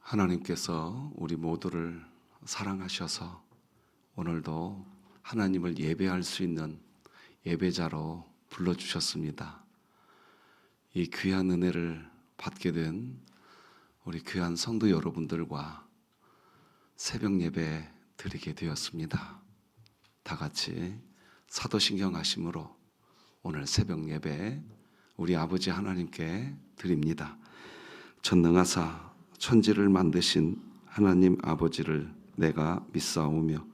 하나님께서 우리 모두를 사랑하셔서 오늘도 하나님을 예배할 수 있는 예배자로 불러주셨습니다. 이 귀한 은혜를 받게 된 우리 귀한 성도 여러분들과 새벽 예배 드리게 되었습니다. 다 같이 사도신경 하심으로 오늘 새벽 예배 우리 아버지 하나님께 드립니다. 전능하사 천지를 만드신 하나님 아버지를 내가 믿사오며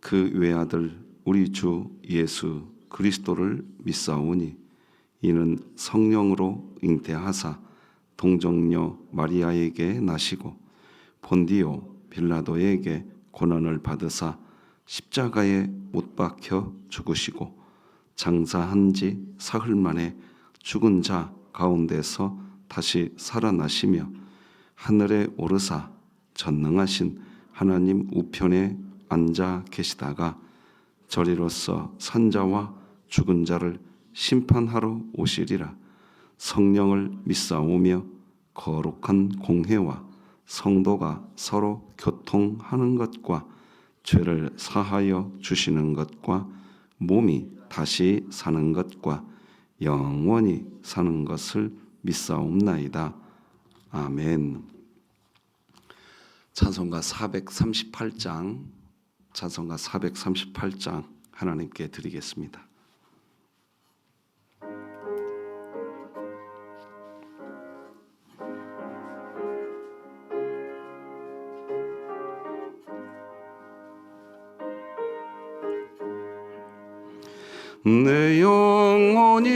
그 외아들 우리 주 예수 그리스도를 믿사오니 이는 성령으로 잉태하사 동정녀 마리아에게 나시고 본디오 빌라도에게 고난을 받으사 십자가에 못 박혀 죽으시고 장사한 지 사흘 만에 죽은 자 가운데서 다시 살아나시며 하늘에 오르사 전능하신 하나님 우편에 앉아 계시다가 저리로서 산자와 죽은 자를 심판하러 오시리라. 성령을 믿사오며 거룩한 공회와 성도가 서로 교통하는 것과 죄를 사하여 주시는 것과 몸이 다시 사는 것과 영원히 사는 것을 믿사옵나이다. 아멘. 찬송가 438장 하나님께 드리겠습니다. 내 영혼이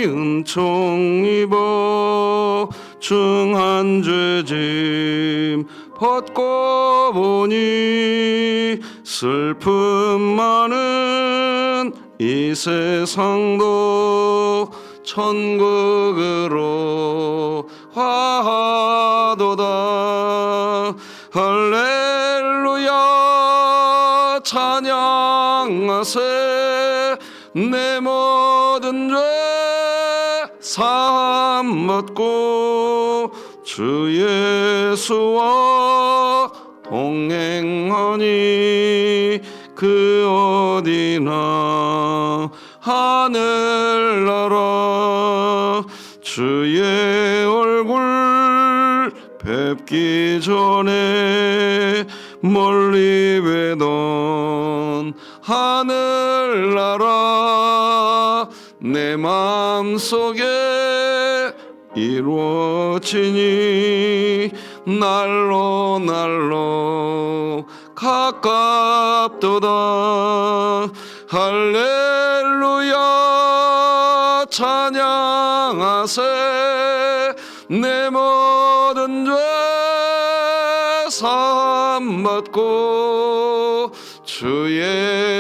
은총 입어 중한 죄짐 벗고 보니 슬픔 많은 이 세상도 천국으로 화하도다. 할렐루야 찬양하세. 내 모든 죄 사함 받고 주 예수와 동행하니 그 어디나 하늘나라. 주의 얼굴 뵙기 전에 멀리 뵈던 하늘나라 내 마음속에 이루어지니 날로 날로 가깝도다. 할렐루야 찬양하세. 내 모든 죄 사함 받고 주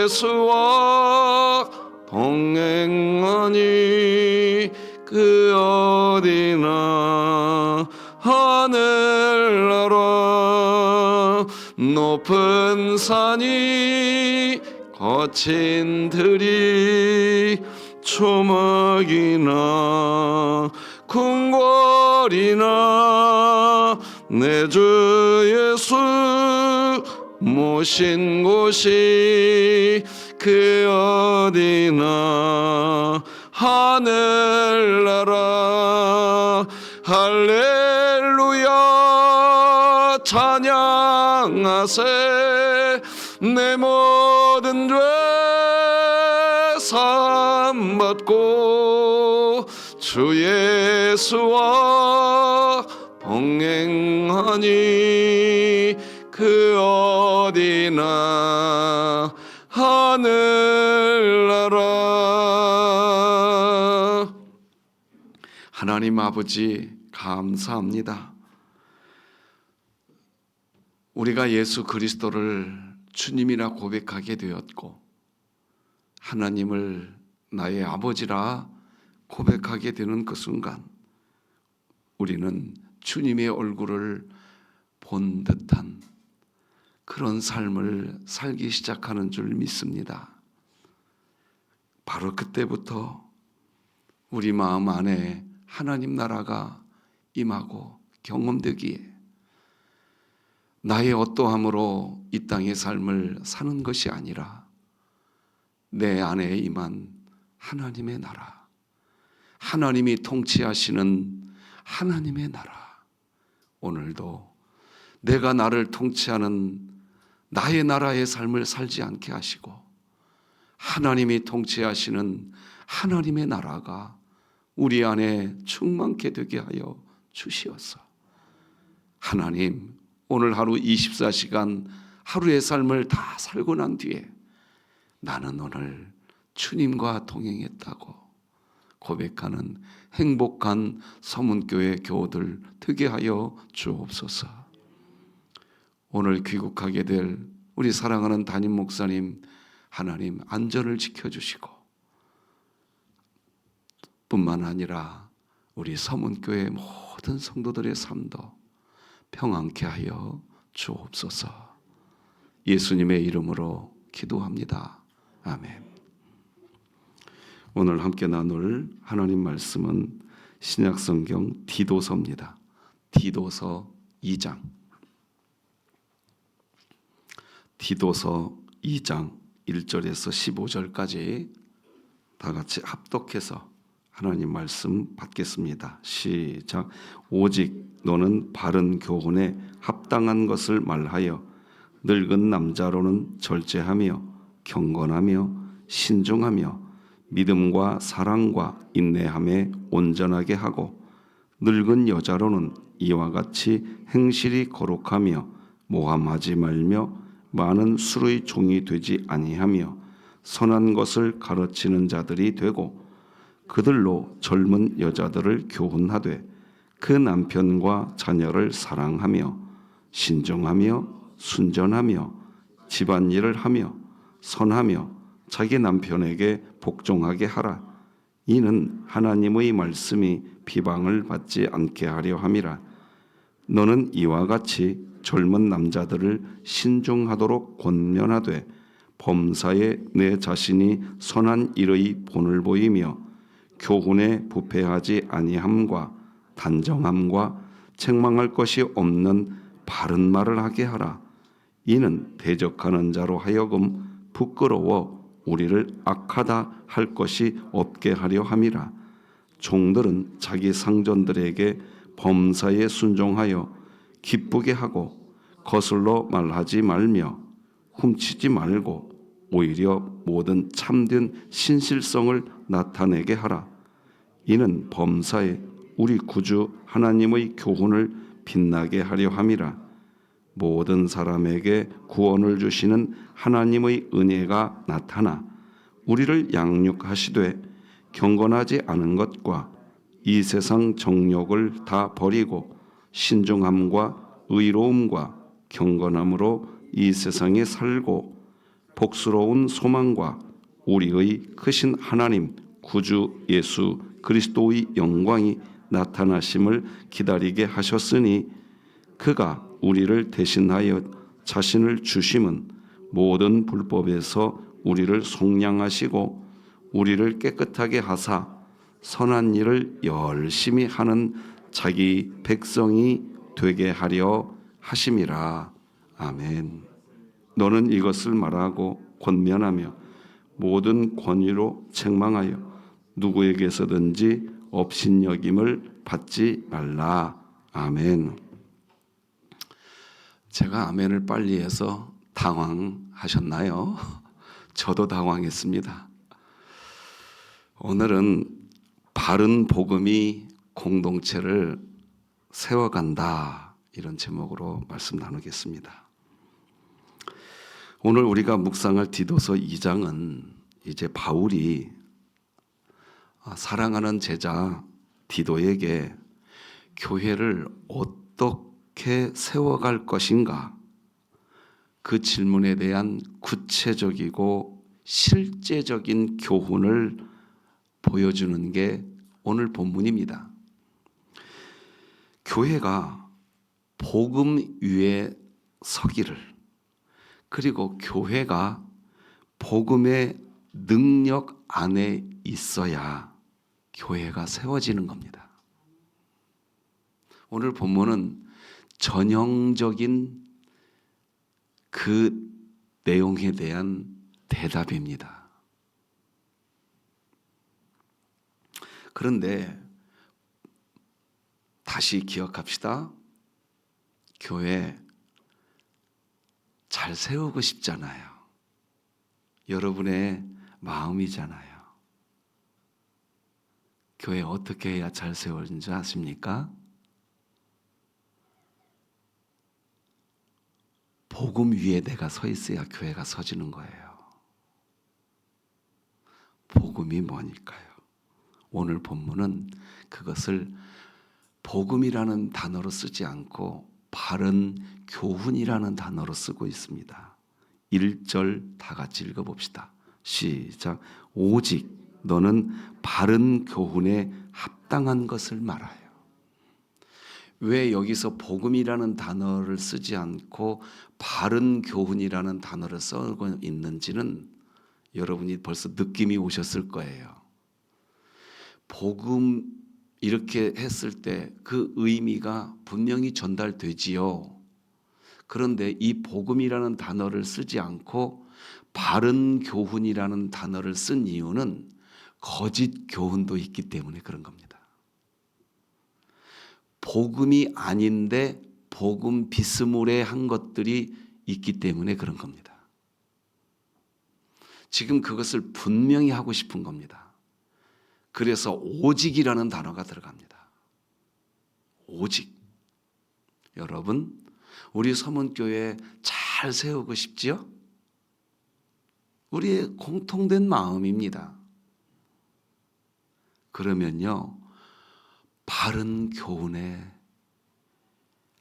예수와 동행하니 그 어디나 하늘나라. 높은 산이 거친 들이 초막이나 궁궐이나 내 주 예수 모신 곳이 그 어디나 하늘나라. 할렐루야 찬양하세. 내 모든 죄 사함 받고 주 예수와 동행하니 그 어디나 하늘나라. 하나님 아버지 감사합니다. 우리가 예수 그리스도를 주님이라 고백하게 되었고 하나님을 나의 아버지라 고백하게 되는 그 순간 우리는 주님의 얼굴을 본 듯한 그런 삶을 살기 시작하는 줄 믿습니다. 바로 그때부터 우리 마음 안에 하나님 나라가 임하고 경험되기에 나의 어떠함으로 이 땅의 삶을 사는 것이 아니라 내 안에 임한 하나님의 나라, 하나님이 통치하시는 하나님의 나라, 오늘도 내가 나를 통치하는 나의 나라의 삶을 살지 않게 하시고 하나님이 통치하시는 하나님의 나라가 우리 안에 충만케 되게 하여 주시옵소서. 하나님, 오늘 하루 24시간 하루의 삶을 다 살고 난 뒤에 나는 오늘 주님과 동행했다고 고백하는 행복한 서문교회 교우들 되게 하여 주옵소서. 오늘 귀국하게 될 우리 사랑하는 담임 목사님, 하나님 안전을 지켜주시고 뿐만 아니라 우리 서문교회 모든 성도들의 삶도 평안케 하여 주옵소서. 예수님의 이름으로 기도합니다. 아멘. 오늘 함께 나눌 하나님 말씀은 신약성경 디도서입니다. 디도서 2장. 디도서 2장 1절에서 15절까지 다 같이 합독해서 하나님 말씀 받겠습니다. 시작. 오직 너는 바른 교훈에 합당한 것을 말하여 늙은 남자로는 절제하며 경건하며 신중하며 믿음과 사랑과 인내함에 온전하게 하고 늙은 여자로는 이와 같이 행실이 거룩하며 모함하지 말며 많은 술의 종이 되지 아니하며 선한 것을 가르치는 자들이 되고 그들로 젊은 여자들을 교훈하되 그 남편과 자녀를 사랑하며 신중하며 순전하며 집안일을 하며 선하며 자기 남편에게 복종하게 하라. 이는 하나님의 말씀이 비방을 받지 않게 하려 함이라. 너는 이와 같이 젊은 남자들을 신중하도록 권면하되 범사에 내 자신이 선한 일의 본을 보이며 교훈에 부패하지 아니함과 단정함과 책망할 것이 없는 바른 말을 하게 하라. 이는 대적하는 자로 하여금 부끄러워 우리를 악하다 할 것이 없게 하려 함이라. 종들은 자기 상전들에게 범사에 순종하여 기쁘게 하고 거슬러 말하지 말며 훔치지 말고 오히려 모든 참된 신실성을 나타내게 하라. 이는 범사에 우리 구주 하나님의 교훈을 빛나게 하려 함이라. 모든 사람에게 구원을 주시는 하나님의 은혜가 나타나 우리를 양육하시되 경건하지 않은 것과 이 세상 정욕을 다 버리고 신중함과 의로움과 경건함으로 이 세상에 살고 복스러운 소망과 우리의 크신 하나님 구주 예수 그리스도의 영광이 나타나심을 기다리게 하셨으니 그가 우리를 대신하여 자신을 주심은 모든 불법에서 우리를 속량하시고 우리를 깨끗하게 하사 선한 일을 열심히 하는 자기 백성이 되게 하려 하심이라. 아멘. 너는 이것을 말하고 권면하며 모든 권위로 책망하여 누구에게서든지 업신여김을 받지 말라. 아멘. 제가 아멘을 빨리 해서 당황하셨나요? 저도 당황했습니다. 오늘은 바른 복음이 공동체를 세워간다, 이런 제목으로 말씀 나누겠습니다. 오늘 우리가 묵상할 디도서 2장은 이제 바울이 사랑하는 제자 디도에게 교회를 어떻게 세워갈 것인가, 그 질문에 대한 구체적이고 실제적인 교훈을 보여주는 게 오늘 본문입니다. 교회가 복음 위에 서기를, 그리고 교회가 복음의 능력 안에 있어야 교회가 세워지는 겁니다. 오늘 본문은 전형적인 그 내용에 대한 대답입니다. 그런데 다시 기억합시다. 교회 잘 세우고 싶잖아요. 여러분의 마음이잖아요. 교회 어떻게 해야 잘 세워지는지 아십니까? 복음 위에 내가 서 있어야 교회가 서지는 거예요. 복음이 뭐니까요? 오늘 본문은 그것을 복음이라는 단어로 쓰지 않고 바른 교훈이라는 단어로 쓰고 있습니다. 1절 다 같이 읽어봅시다. 시작. 오직 너는 바른 교훈에 합당한 것을 말하여. 왜 여기서 복음이라는 단어를 쓰지 않고 바른 교훈이라는 단어를 쓰고 있는지는 여러분이 벌써 느낌이 오셨을 거예요. 복음 이렇게 했을 때 그 의미가 분명히 전달되지요. 그런데 이 복음이라는 단어를 쓰지 않고 바른 교훈이라는 단어를 쓴 이유는 거짓 교훈도 있기 때문에 그런 겁니다. 복음이 아닌데 복음 비스무리한 것들이 있기 때문에 그런 겁니다. 지금 그것을 분명히 하고 싶은 겁니다. 그래서 오직이라는 단어가 들어갑니다. 오직. 여러분, 우리 서문교회 잘 세우고 싶지요? 우리의 공통된 마음입니다. 그러면요, 바른 교훈에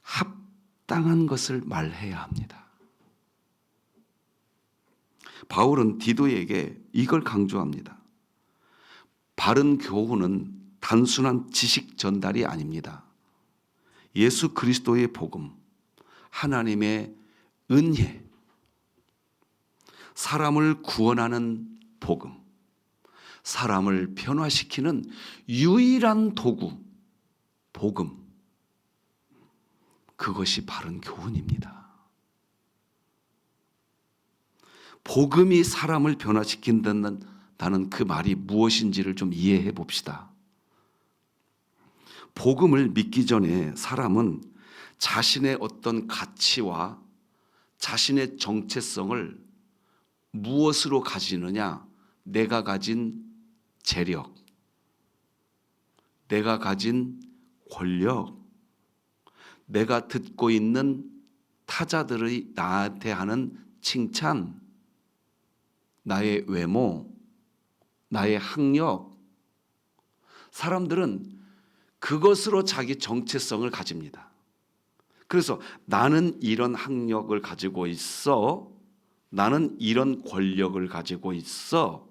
합당한 것을 말해야 합니다. 바울은 디도에게 이걸 강조합니다. 바른 교훈은 단순한 지식 전달이 아닙니다. 예수 그리스도의 복음, 하나님의 은혜, 사람을 구원하는 복음, 사람을 변화시키는 유일한 도구, 복음. 그것이 바른 교훈입니다. 복음이 사람을 변화시킨다는 그 말이 무엇인지를 좀 이해해 봅시다. 복음을 믿기 전에 사람은 자신의 어떤 가치와 자신의 정체성을 무엇으로 가지느냐? 내가 가진 재력, 내가 가진 권력, 내가 듣고 있는 타자들의 나한테 하는 칭찬, 나의 외모, 나의 학력, 사람들은 그것으로 자기 정체성을 가집니다. 그래서 나는 이런 학력을 가지고 있어, 나는 이런 권력을 가지고 있어,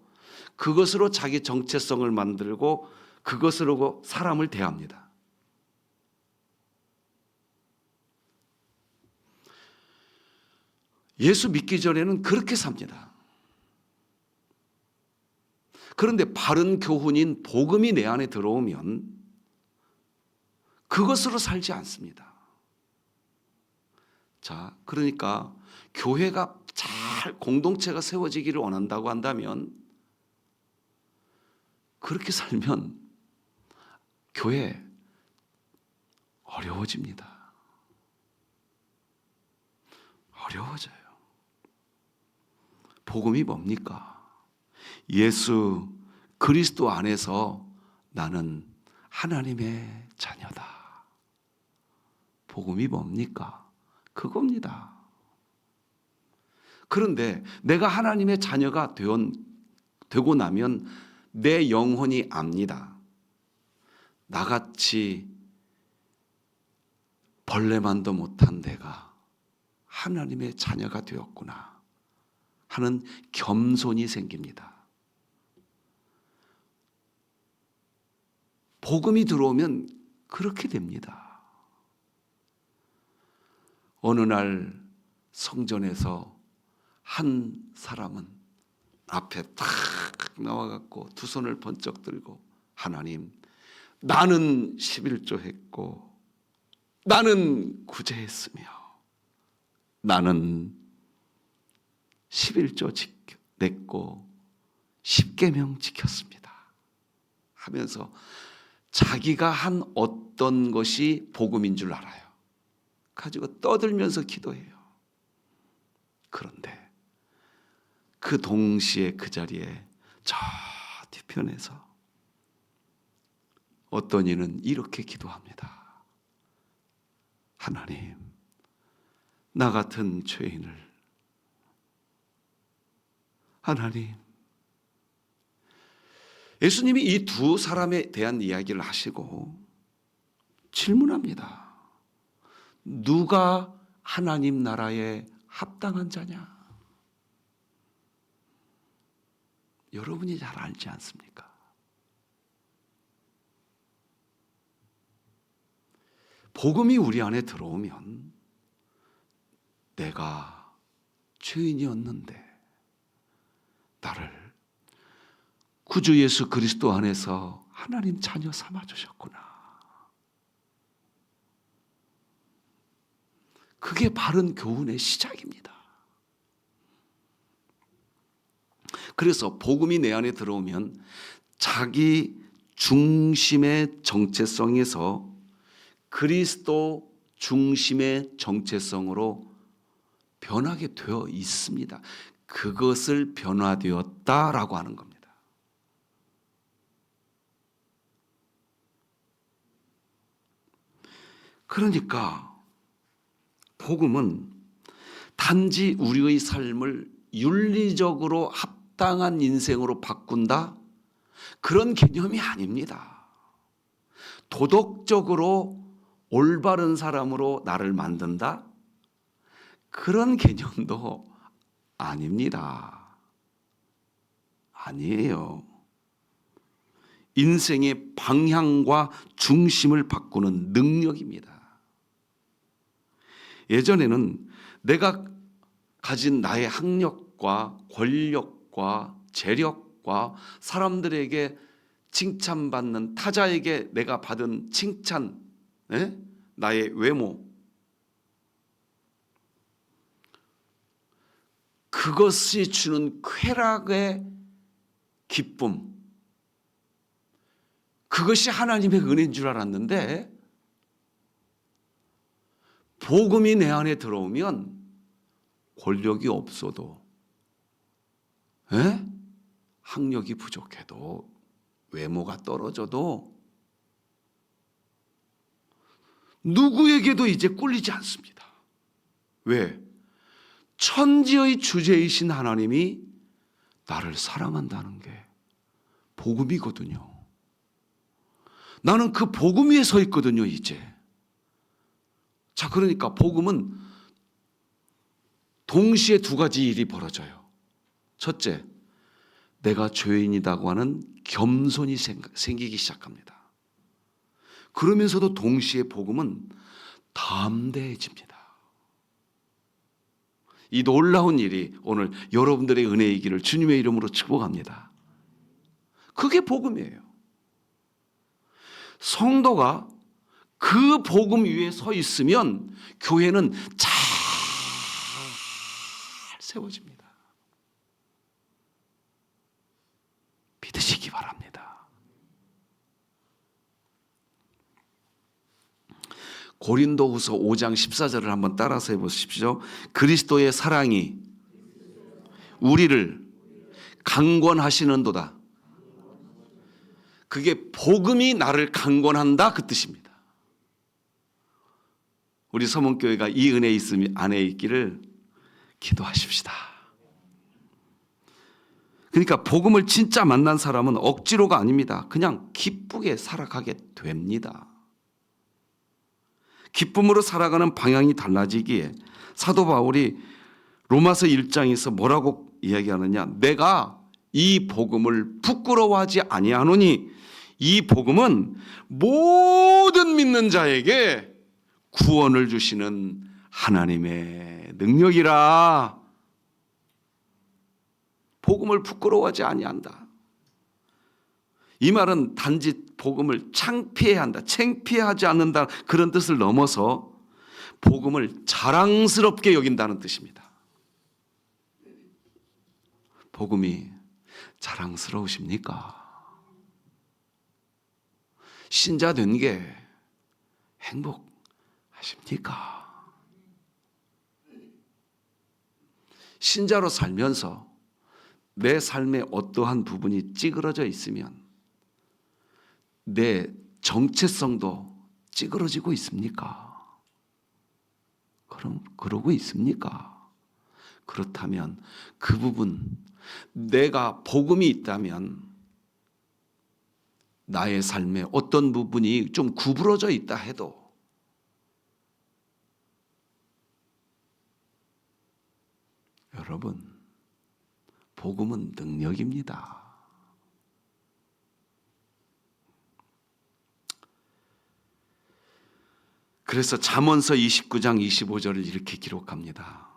그것으로 자기 정체성을 만들고 그것으로 사람을 대합니다. 예수 믿기 전에는 그렇게 삽니다. 그런데 바른 교훈인 복음이 내 안에 들어오면 그것으로 살지 않습니다. 자, 그러니까 교회가 잘 공동체가 세워지기를 원한다고 한다면 그렇게 살면 교회 어려워집니다. 어려워져요. 복음이 뭡니까? 예수 그리스도 안에서 나는 하나님의 자녀다. 복음이 뭡니까? 그겁니다. 그런데 내가 하나님의 자녀가 되고 나면 내 영혼이 압니다. 나같이 벌레만도 못한 내가 하나님의 자녀가 되었구나 하는 겸손이 생깁니다. 복음이 들어오면 그렇게 됩니다. 어느 날 성전에서 한 사람은 앞에 탁 나와갖고 두 손을 번쩍 들고 하나님, 나는 11조 했고 나는 구제했으며 나는 11조 냈고 10계명 지켰습니다 하면서 자기가 한 어떤 것이 복음인 줄 알아요. 가지고 떠들면서 기도해요. 그런데 그 동시에 그 자리에 저 뒤편에서 어떤 이는 이렇게 기도합니다. 하나님, 나 같은 죄인을 하나님, 예수님이 이 두 사람에 대한 이야기를 하시고 질문합니다. 누가 하나님 나라에 합당한 자냐? 여러분이 잘 알지 않습니까? 복음이 우리 안에 들어오면 내가 죄인이었는데 나를 구주 예수 그리스도 안에서 하나님 자녀 삼아주셨구나. 그게 바른 교훈의 시작입니다. 그래서 복음이 내 안에 들어오면 자기 중심의 정체성에서 그리스도 중심의 정체성으로 변하게 되어 있습니다. 그것을 변화되었다라고 하는 겁니다. 그러니까 복음은 단지 우리의 삶을 윤리적으로 합당한 인생으로 바꾼다? 그런 개념이 아닙니다. 도덕적으로 올바른 사람으로 나를 만든다? 그런 개념도 아닙니다. 아니에요. 인생의 방향과 중심을 바꾸는 능력입니다. 예전에는 내가 가진 나의 학력과 권력과 재력과 사람들에게 칭찬받는, 타자에게 내가 받은 칭찬, 나의 외모, 그것이 주는 쾌락의 기쁨, 그것이 하나님의 은혜인 줄 알았는데 복음이 내 안에 들어오면 권력이 없어도, 학력이 부족해도, 외모가 떨어져도 누구에게도 이제 꿀리지 않습니다. 왜? 천지의 주제이신 하나님이 나를 사랑한다는 게 복음이거든요. 나는 그 복음 위에 서 있거든요, 이제. 자, 그러니까 복음은 동시에 두 가지 일이 벌어져요. 첫째, 내가 죄인이라고 하는 겸손이 생기기 시작합니다. 그러면서도 동시에 복음은 담대해집니다. 이 놀라운 일이 오늘 여러분들의 은혜이기를 주님의 이름으로 축복합니다. 그게 복음이에요. 성도가 그 복음 위에 서 있으면 교회는 잘 세워집니다. 믿으시기 바랍니다. 고린도후서 5장 14절을 한번 따라서 해보십시오. 그리스도의 사랑이 우리를 강권하시는도다. 그게 복음이 나를 강권한다, 그 뜻입니다. 우리 서문교회가 이 은혜 안에 있기를 기도하십시다. 그러니까 복음을 진짜 만난 사람은 억지로가 아닙니다. 그냥 기쁘게 살아가게 됩니다. 기쁨으로 살아가는 방향이 달라지기에 사도 바울이 로마서 1장에서 뭐라고 이야기하느냐? 내가 이 복음을 부끄러워하지 아니하노니 이 복음은 모든 믿는 자에게 구원을 주시는 하나님의 능력이라. 복음을 부끄러워하지 아니한다. 이 말은 단지 복음을 창피해야 한다, 창피하지 않는다, 그런 뜻을 넘어서 복음을 자랑스럽게 여긴다는 뜻입니다. 복음이 자랑스러우십니까? 신자 된 게 행복하십니까? 신자로 살면서 내 삶의 어떠한 부분이 찌그러져 있으면 내 정체성도 찌그러지고 있습니까? 그럼 그러고 있습니까? 그렇다면 그 부분, 내가 복음이 있다면 나의 삶의 어떤 부분이 좀 구부러져 있다 해도 여러분, 복음은 능력입니다. 그래서 잠언서 29장 25절을 이렇게 기록합니다.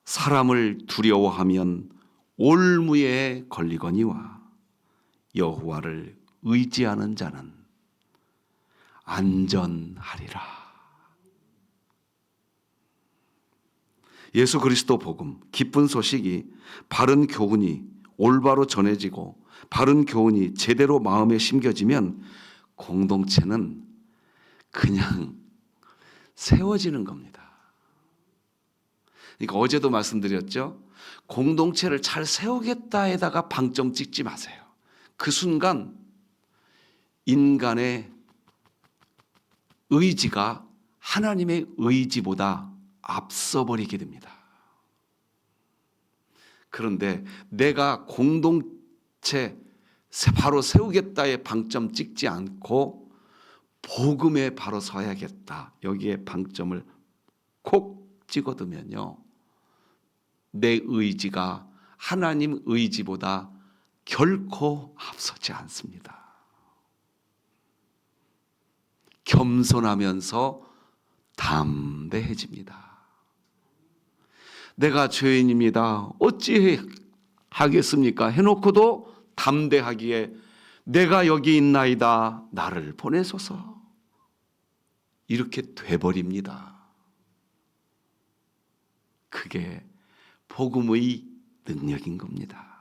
사람을 두려워하면 올무에 걸리거니와 여호와를 의지하는 자는 안전하리라. 예수 그리스도 복음, 기쁜 소식이 바른 교훈이 올바로 전해지고 바른 교훈이 제대로 마음에 심겨지면 공동체는 그냥 세워지는 겁니다. 그러니까 어제도 말씀드렸죠. 공동체를 잘 세우겠다에다가 방점 찍지 마세요. 그 순간 인간의 의지가 하나님의 의지보다 앞서버리게 됩니다. 그런데 내가 공동체 바로 세우겠다에 방점 찍지 않고 복음에 바로 서야겠다. 여기에 방점을 콕 찍어두면요. 내 의지가 하나님 의지보다 결코 앞서지 않습니다. 겸손하면서 담대해집니다. 내가 죄인입니다. 어찌 하겠습니까? 해놓고도 담대하기에 내가 여기 있나이다. 나를 보내소서. 이렇게 돼버립니다. 그게 복음의 능력인 겁니다.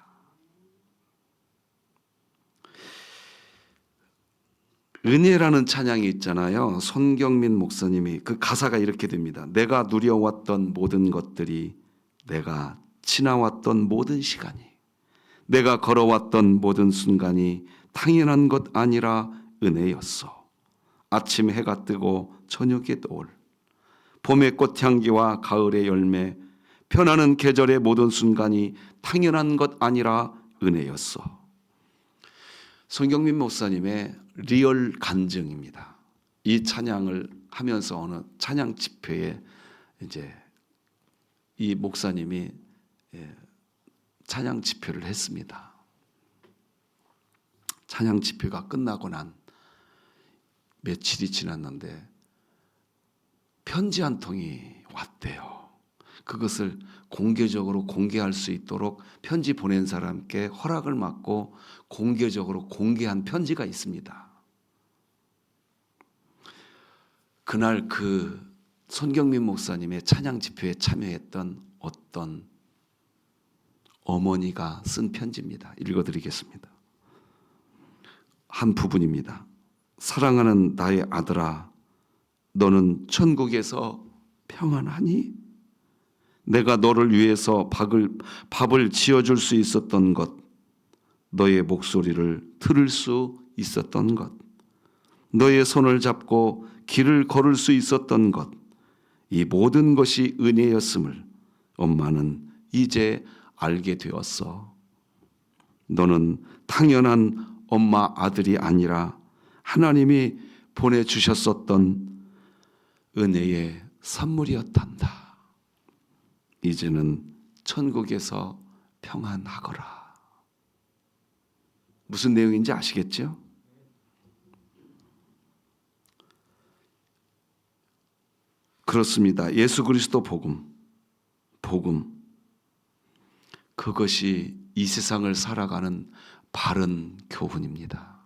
은혜라는 찬양이 있잖아요. 손경민 목사님이 그 가사가 이렇게 됩니다. 내가 누려왔던 모든 것들이, 내가 지나왔던 모든 시간이, 내가 걸어왔던 모든 순간이 당연한 것 아니라 은혜였어. 아침 해가 뜨고 저녁에 노을, 봄의 꽃향기와 가을의 열매, 변하는 계절의 모든 순간이 당연한 것 아니라 은혜였어. 손경민 목사님의 리얼 간증입니다. 이 찬양을 하면서 어느 찬양 집회에 이제 이 목사님이 찬양 집회를 했습니다. 찬양 집회가 끝나고 난 며칠이 지났는데 편지 한 통이 왔대요. 그것을 공개적으로 공개할 수 있도록 편지 보낸 사람께 허락을 받고 공개적으로 공개한 편지가 있습니다. 그날 그 손경민 목사님의 찬양 집회에 참여했던 어떤 어머니가 쓴 편지입니다. 읽어드리겠습니다. 한 부분입니다. 사랑하는 나의 아들아, 너는 천국에서 평안하니? 내가 너를 위해서 밥을 지어줄 수 있었던 것, 너의 목소리를 들을 수 있었던 것, 너의 손을 잡고 길을 걸을 수 있었던 것, 이 모든 것이 은혜였음을 엄마는 이제 알게 되었어. 너는 당연한 엄마 아들이 아니라 하나님이 보내주셨었던 은혜의 선물이었단다. 이제는 천국에서 평안하거라. 무슨 내용인지 아시겠죠? 그렇습니다. 예수 그리스도 복음. 그것이 이 세상을 살아가는 바른 교훈입니다.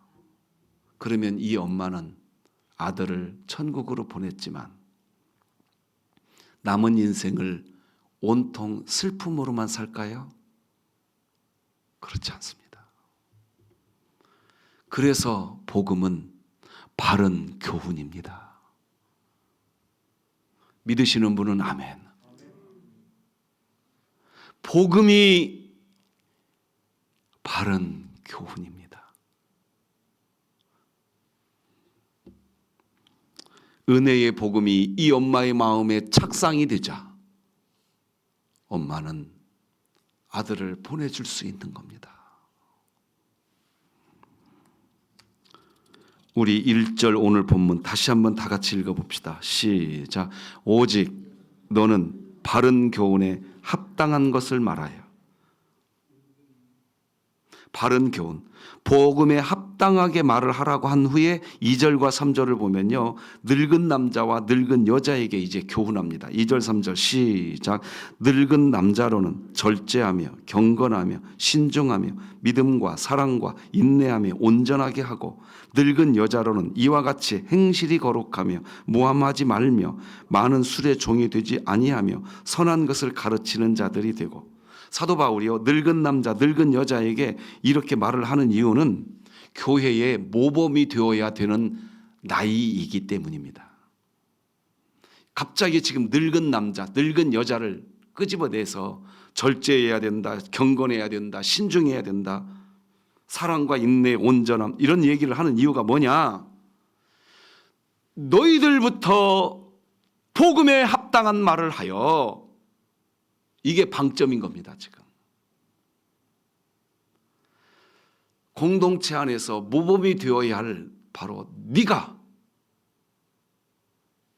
그러면 이 엄마는 아들을 천국으로 보냈지만 남은 인생을 온통 슬픔으로만 살까요? 그렇지 않습니다. 그래서 복음은 바른 교훈입니다. 믿으시는 분은 아멘. 복음이 바른 교훈입니다. 은혜의 복음이 이 엄마의 마음에 착상이 되자 엄마는 아들을 보내줄 수 있는 겁니다. 우리 1절 오늘 본문 다시 한번 다 같이 읽어봅시다. 시작. 오직 너는 바른 교훈에 합당한 것을 말하여. 바른 교훈, 복음에 합당하게 말을 하라고 한 후에 2절과 3절을 보면요, 늙은 남자와 늙은 여자에게 이제 교훈합니다. 2절 3절 시작. 늙은 남자로는 절제하며 경건하며 신중하며 믿음과 사랑과 인내하며 온전하게 하고, 늙은 여자로는 이와 같이 행실이 거룩하며 모함하지 말며 많은 술의 종이 되지 아니하며 선한 것을 가르치는 자들이 되고. 사도 바울이요, 늙은 남자, 늙은 여자에게 이렇게 말을 하는 이유는 교회의 모범이 되어야 되는 나이이기 때문입니다. 갑자기 지금 늙은 남자, 늙은 여자를 끄집어내서 절제해야 된다, 경건해야 된다, 신중해야 된다, 사랑과 인내, 온전함, 이런 얘기를 하는 이유가 뭐냐? 너희들부터 복음에 합당한 말을 하여. 이게 방점인 겁니다. 지금 공동체 안에서 모범이 되어야 할 바로 네가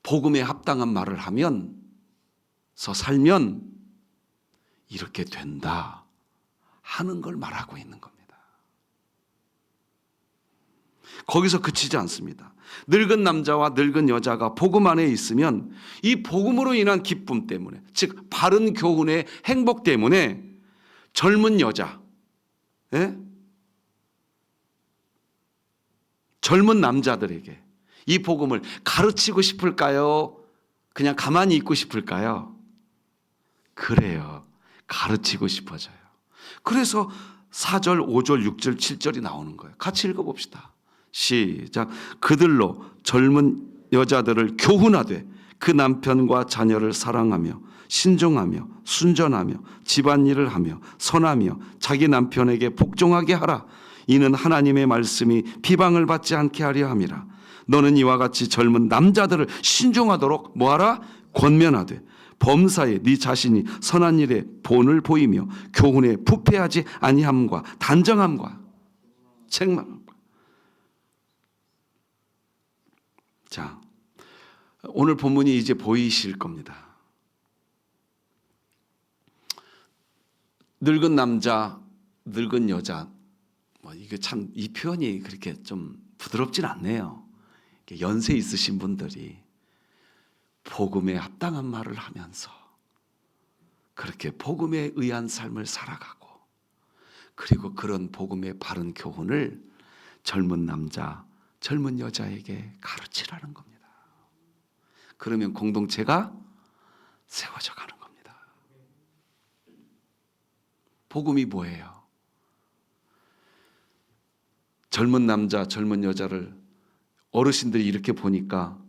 복음에 합당한 말을 하면서 살면 이렇게 된다 하는 걸 말하고 있는 겁니다. 거기서 그치지 않습니다. 늙은 남자와 늙은 여자가 복음 안에 있으면 이 복음으로 인한 기쁨 때문에, 즉 바른 교훈의 행복 때문에 젊은 여자, 젊은 남자들에게 이 복음을 가르치고 싶을까요? 그냥 가만히 있고 싶을까요? 그래요. 가르치고 싶어져요. 그래서 4절, 5절, 6절, 7절이 나오는 거예요. 같이 읽어봅시다. 시작. 그들로 젊은 여자들을 교훈하되 그 남편과 자녀를 사랑하며 신중하며 순전하며 집안일을 하며 선하며 자기 남편에게 복종하게 하라. 이는 하나님의 말씀이 비방을 받지 않게 하려 함이라. 너는 이와 같이 젊은 남자들을 신중하도록 뭐하라? 권면하되 범사에 네 자신이 선한 일에 본을 보이며 교훈에 부패하지 아니함과 단정함과 책망. 자, 오늘 본문이 이제 보이실 겁니다. 늙은 남자, 늙은 여자, 이게 참 이 표현이 그렇게 좀 부드럽진 않네요. 연세 있으신 분들이 복음에 합당한 말을 하면서 그렇게 복음에 의한 삶을 살아가고, 그리고 그런 복음의 바른 교훈을 젊은 남자, 젊은 여자에게 가르치라는 겁니다. 그러면 공동체가 세워져 가는 겁니다. 복음이 뭐예요? 젊은 남자, 젊은 여자를 어르신들이 이렇게 보니까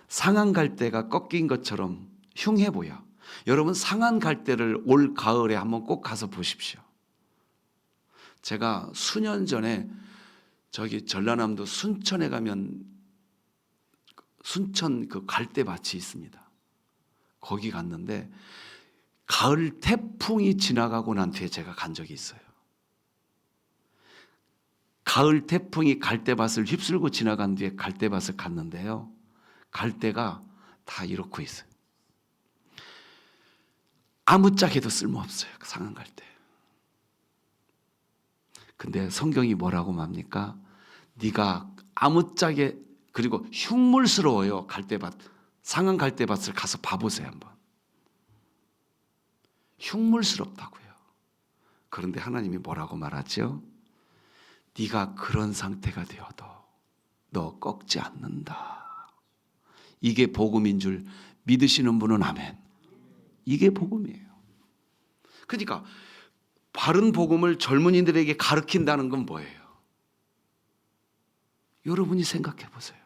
상한 갈대가 꺾인 것처럼 흉해 보여. 여러분, 상한 갈대를 올 가을에 한번 꼭 가서 보십시오. 제가 수년 전에 저기 전라남도 순천에 가면 순천 그 갈대밭이 있습니다. 거기 갔는데 가을 태풍이 지나가고 난 뒤에 제가 간 적이 있어요. 가을 태풍이 갈대밭을 휩쓸고 지나간 뒤에 갈대밭을 갔는데요, 갈대가 다 이렇고 있어요. 아무짝에도 쓸모없어요, 그 상한 갈대. 근데 성경이 뭐라고 맙니까? 네가 아무짝에, 그리고 흉물스러워요. 갈대밭, 상한 갈대밭을 가서 봐보세요 한번. 흉물스럽다고요. 그런데 하나님이 뭐라고 말하죠? 네가 그런 상태가 되어도 너 꺾지 않는다. 이게 복음인 줄 믿으시는 분은 아멘. 이게 복음이에요. 그러니까 바른 복음을 젊은이들에게 가르친다는 건 뭐예요? 여러분이 생각해 보세요.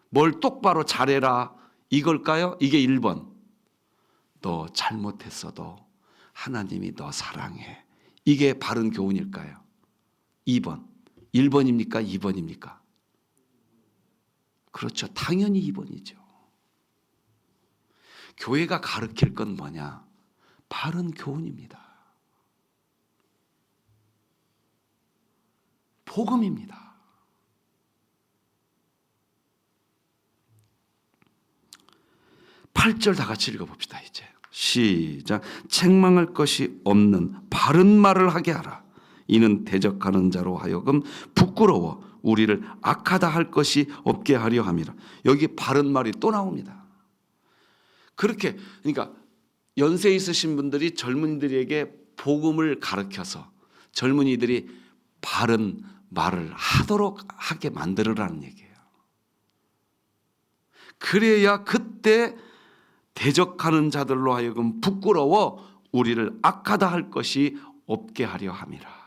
뭘 똑바로 잘해라 이걸까요? 이게 1번. 너 잘못했어도 하나님이 너 사랑해. 이게 바른 교훈일까요? 2번. 1번입니까? 2번입니까? 그렇죠. 당연히 2번이죠. 교회가 가르칠 건 뭐냐? 바른 교훈입니다. 복음입니다. (8절) 다 같이 읽어봅시다. 이제 시작. 책망할 것이 없는 바른 말을 하게 하라. 이는 대적하는 자로 하여금 부끄러워 우리를 악하다 할 것이 없게 하려 함이라. 여기 바른 말이 또 나옵니다. 그렇게, 그러니까 연세 있으신 분들이 젊은이들에게 복음을 가르쳐서 젊은이들이 바른 말을 하도록 하게 만들으라는 얘기예요. 그래야 그때 대적하는 자들로 하여금 부끄러워 우리를 악하다 할 것이 없게 하려 함이라.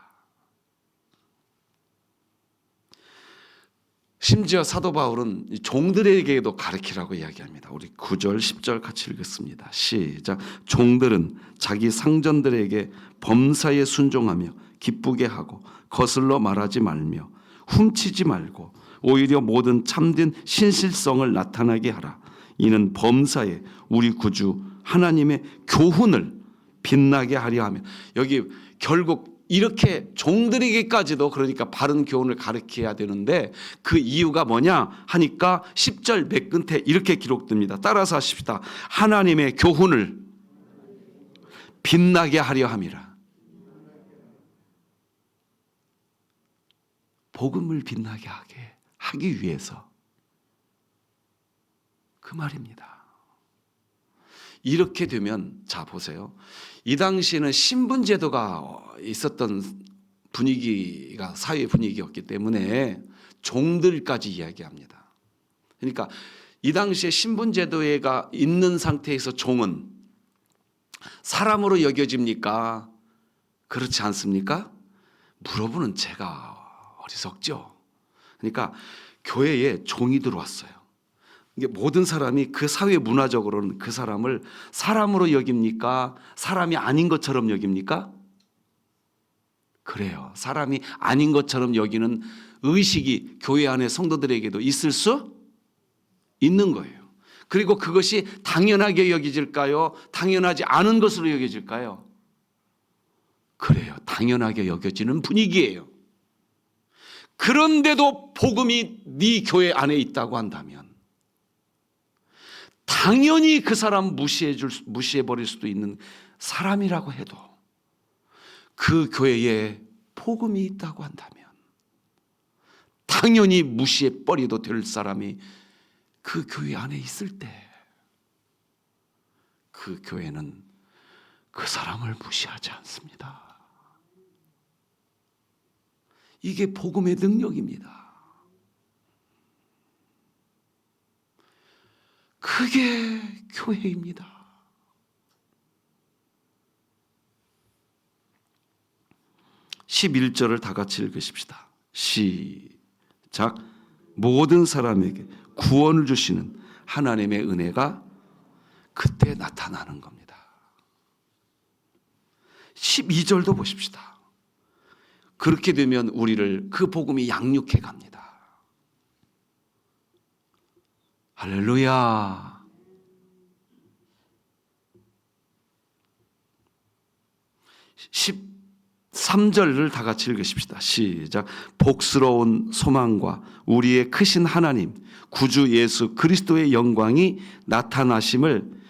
심지어 사도 바울은 종들에게도 가르치라고 이야기합니다. 우리 9절 10절 같이 읽겠습니다. 시작. 종들은 자기 상전들에게 범사에 순종하며 기쁘게 하고 거슬러 말하지 말며 훔치지 말고 오히려 모든 참된 신실성을 나타나게 하라. 이는 범사에 우리 구주 하나님의 교훈을 빛나게 하려 하며, 여기 결국 이렇게 종들에게까지도 그러니까 바른 교훈을 가르쳐야 되는데 그 이유가 뭐냐 하니까 10절 몇 끝에 이렇게 기록됩니다. 따라서 하십시다. 하나님의 교훈을 빛나게 하려 함이라. 복음을 빛나게 하기 위해서 그 말입니다. 이렇게 되면 자 보세요. 이 당시에는 신분제도가 있었던 분위기가 사회 분위기였기 때문에 종들까지 이야기합니다. 그러니까 이 당시에 신분제도가 있는 상태에서 종은 사람으로 여겨집니까? 그렇지 않습니까? 물어보는 제가 어리석죠. 그러니까 교회에 종이 들어왔어요. 이게 모든 사람이 그 사회 문화적으로는 그 사람을 사람으로 여깁니까? 사람이 아닌 것처럼 여깁니까? 그래요. 사람이 아닌 것처럼 여기는 의식이 교회 안에 성도들에게도 있을 수 있는 거예요. 그리고 그것이 당연하게 여겨질까요? 당연하지 않은 것으로 여겨질까요? 그래요. 당연하게 여겨지는 분위기예요. 그런데도 복음이 네 교회 안에 있다고 한다면 당연히 그 사람 무시해버릴 수도 있는 사람이라고 해도 그 교회에 복음이 있다고 한다면 당연히 무시해버려도 될 사람이 그 교회 안에 있을 때 그 교회는 그 사람을 무시하지 않습니다. 이게 복음의 능력입니다. 그게 교회입니다. (11절을) 다 같이 읽으십시다. 시작. 모든 사람에게 구원을 주시는 하나님의 은혜가 그때 나타나는 겁니다. 12절도 보십시다. 그렇게 되면 우리를 그 복음이 양육해 갑니다. 할렐루야. 13절을 다 같이 읽으십시다. 시작. 복스러운 소망과 우리의 크신 하나님 구주 예수 그리스도의 영광이 나타나심을.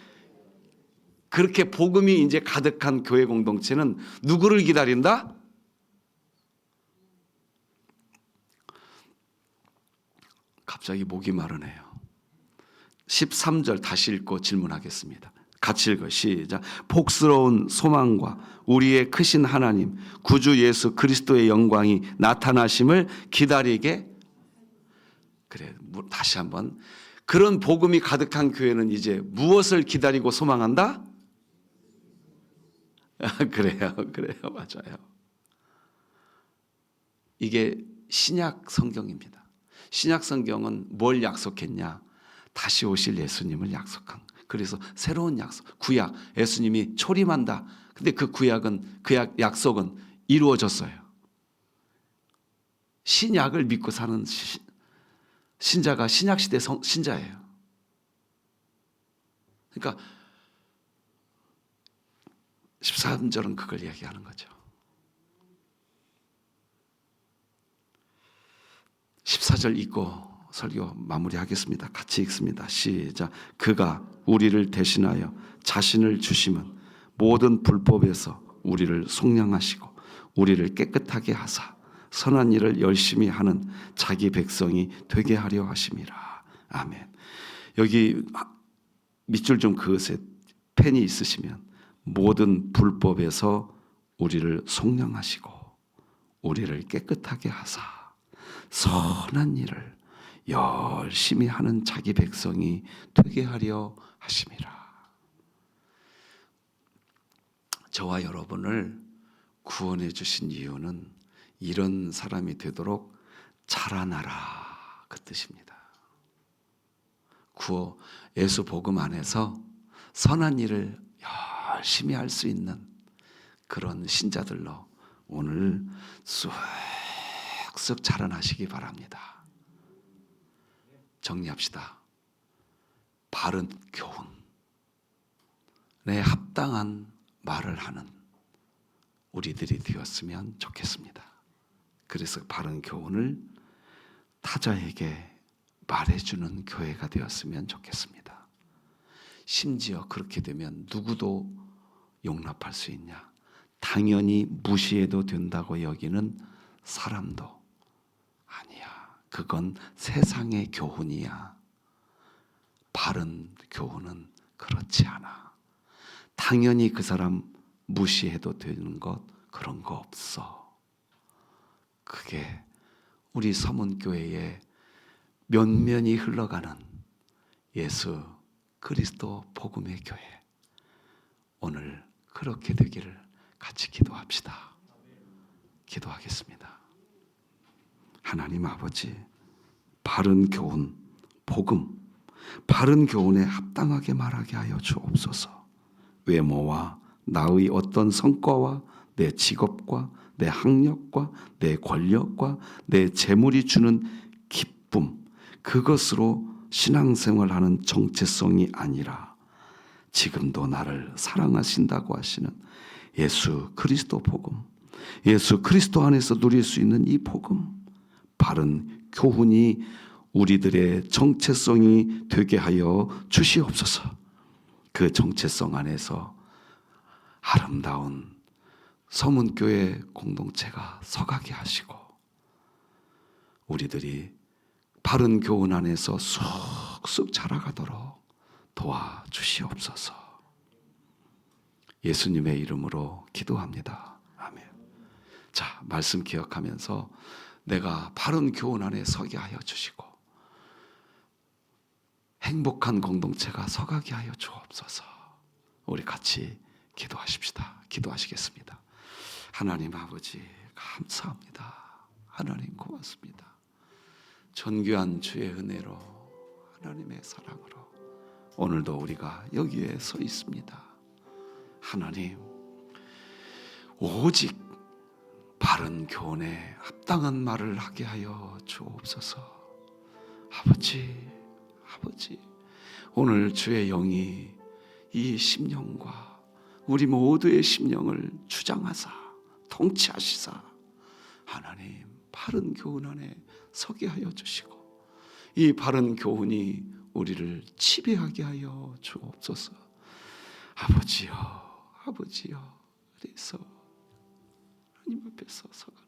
그렇게 복음이 이제 가득한 교회 공동체는 누구를 기다린다? 갑자기 목이 마르네요. 13절 다시 읽고 질문하겠습니다. 같이 읽어. 시작. 복스러운 소망과 우리의 크신 하나님 구주 예수 그리스도의 영광이 나타나심을 기다리게. 그래, 다시 한번. 그런 복음이 가득한 교회는 이제 무엇을 기다리고 소망한다? 그래요, 그래요, 맞아요. 이게 신약 성경입니다. 신약 성경은 뭘 약속했냐? 다시 오실 예수님을 약속한. 그래서 새로운 약속, 구약, 예수님이 초림한다. 근데 그 구약은, 약속은 이루어졌어요. 신약을 믿고 사는 신자가 신약 시대 신자예요. 그러니까 13절은 그걸 얘기하는 거죠. 14절 읽고 설교 마무리하겠습니다. 같이 읽습니다. 시작. 그가 우리를 대신하여 자신을 주심은 모든 불법에서 우리를 속량하시고 우리를 깨끗하게 하사 선한 일을 열심히 하는 자기 백성이 되게 하려 하심이라. 아멘. 여기 밑줄 좀 그으세요. 펜이 있으시면 모든 불법에서 우리를 속량하시고 우리를 깨끗하게 하사 선한 일을 열심히 하는 자기 백성이 되게 하려 하심이라. 저와 여러분을 구원해 주신 이유는 이런 사람이 되도록 자라나라 그 뜻입니다. 예수 복음 안에서 선한 일을 열심히 할 수 있는 그런 신자들로 오늘 쑥쑥 자라나시기 바랍니다. 정리합시다. 바른 교훈에 합당한 말을 하는 우리들이 되었으면 좋겠습니다. 그래서 바른 교훈을 타자에게 말해주는 교회가 되었으면 좋겠습니다. 심지어 그렇게 되면 누구도 용납할 수 있냐? 당연히 무시해도 된다고 여기는 사람도 아니야. 그건 세상의 교훈이야. 바른 교훈은 그렇지 않아. 당연히 그 사람 무시해도 되는 것 그런 거 없어. 그게 우리 서문교회의 면면이 흘러가는 예수 그리스도 복음의 교회. 오늘 그렇게 되기를 같이 기도합시다. 기도하겠습니다. 하나님 아버지, 바른 교훈, 복음, 바른 교훈에 합당하게 말하게 하여 주옵소서. 외모와 나의 어떤 성과와 내 직업과 내 학력과 내 권력과 내 재물이 주는 기쁨, 그것으로 신앙생활하는 정체성이 아니라 지금도 나를 사랑하신다고 하시는 예수 그리스도 복음, 예수 그리스도 안에서 누릴 수 있는 이 복음, 바른 교훈이 우리들의 정체성이 되게 하여 주시옵소서. 그 정체성 안에서 아름다운 서문교회 공동체가 서가게 하시고 우리들이 바른 교훈 안에서 쑥쑥 자라가도록 도와주시옵소서. 예수님의 이름으로 기도합니다. 아멘. 자, 말씀 기억하면서 내가 바른 교훈 안에 서게 하여 주시고 행복한 공동체가 서가게 하여 주옵소서. 우리 같이 기도하십시다. 기도하시겠습니다. 하나님 아버지 감사합니다. 하나님 고맙습니다. 존귀한 주의 은혜로 하나님의 사랑으로 오늘도 우리가 여기에 서 있습니다. 하나님, 오직 바른 교훈에 합당한 말을 하게 하여 주옵소서. 아버지, 오늘 주의 영이 이 심령과 우리 모두의 심령을 주장하사 통치하시사 하나님 바른 교훈 안에 서게 하여 주시고 이 바른 교훈이 우리를 지배하게 하여 주옵소서. 아버지여 그래서 하나님 앞에서 서가는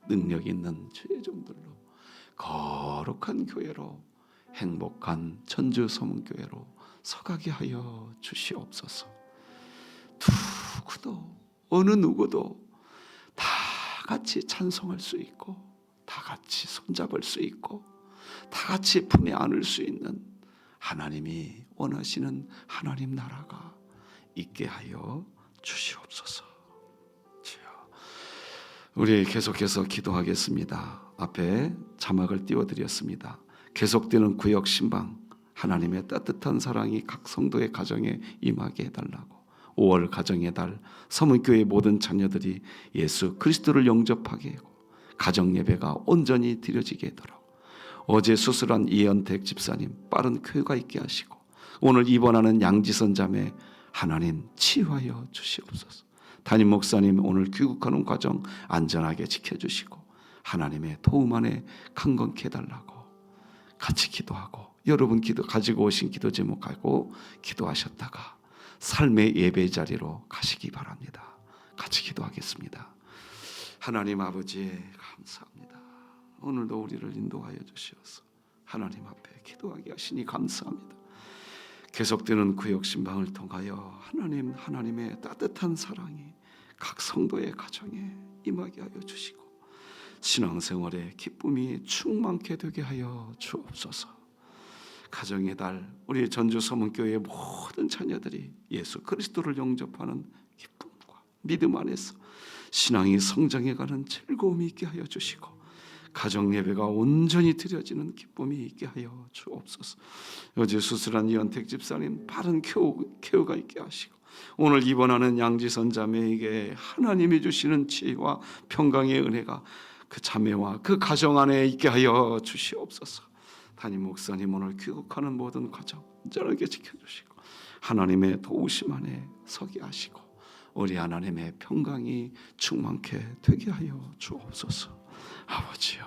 능력 있는 주의 종들로 거룩한 교회로 행복한 전주 서문교회로 서가게 하여 주시옵소서. 누구도 어느 누구도 다 같이 찬송할 수 있고 다 같이 손잡을 수 있고 다 같이 품에 안을 수 있는 하나님이 원하시는 하나님 나라가 있게 하여 주시옵소서. 우리 계속해서 기도하겠습니다. 앞에 자막을 띄워드렸습니다. 계속되는 구역 신방, 하나님의 따뜻한 사랑이 각 성도의 가정에 임하게 해달라고. 5월 가정의 달, 서문교회 모든 자녀들이 예수 그리스도를 영접하게 하고 가정 예배가 온전히 드려지게 하도록, 어제 수술한 이현택 집사님 빠른 쾌유가 있게 하시고, 오늘 입원하는 양지선 자매 하나님 치유하여 주시옵소서. 담임 목사님 오늘 귀국하는 과정 안전하게 지켜주시고 하나님의 도움 안에 강건케 해달라고 같이 기도하고, 여러분 가지고 오신 기도 제목하고 기도하셨다가 삶의 예배 자리로 가시기 바랍니다. 같이 기도하겠습니다. 하나님 아버지 감사합니다. 오늘도 우리를 인도하여 주시옵소서. 하나님 앞에 기도하게 하시니 감사합니다. 계속되는 구역 신방을 통하여 하나님의 따뜻한 사랑이 각 성도의 가정에 임하게 하여 주시고 신앙생활에 기쁨이 충만케 되게 하여 주옵소서. 가정의 달, 우리 전주 서문교회의 모든 자녀들이 예수 그리스도를 영접하는 기쁨과 믿음 안에서 신앙이 성장해가는 즐거움이 있게 하여 주시고 가정 예배가 온전히 드려지는 기쁨이 있게 하여 주옵소서. 어제 수술한 이현택 집사님 바른 쾌유가 있게 하시고, 오늘 입원하는 양지선 자매에게 하나님이 주시는 지혜와 평강의 은혜가 그 자매와 그 가정 안에 있게 하여 주시옵소서. 담임 목사님 오늘 귀국하는 모든 과정 안전하게 지켜주시고 하나님의 도우심 안에 서게 하시고 우리 하나님의 평강이 충만케 되게 하여 주옵소서. 아버지요,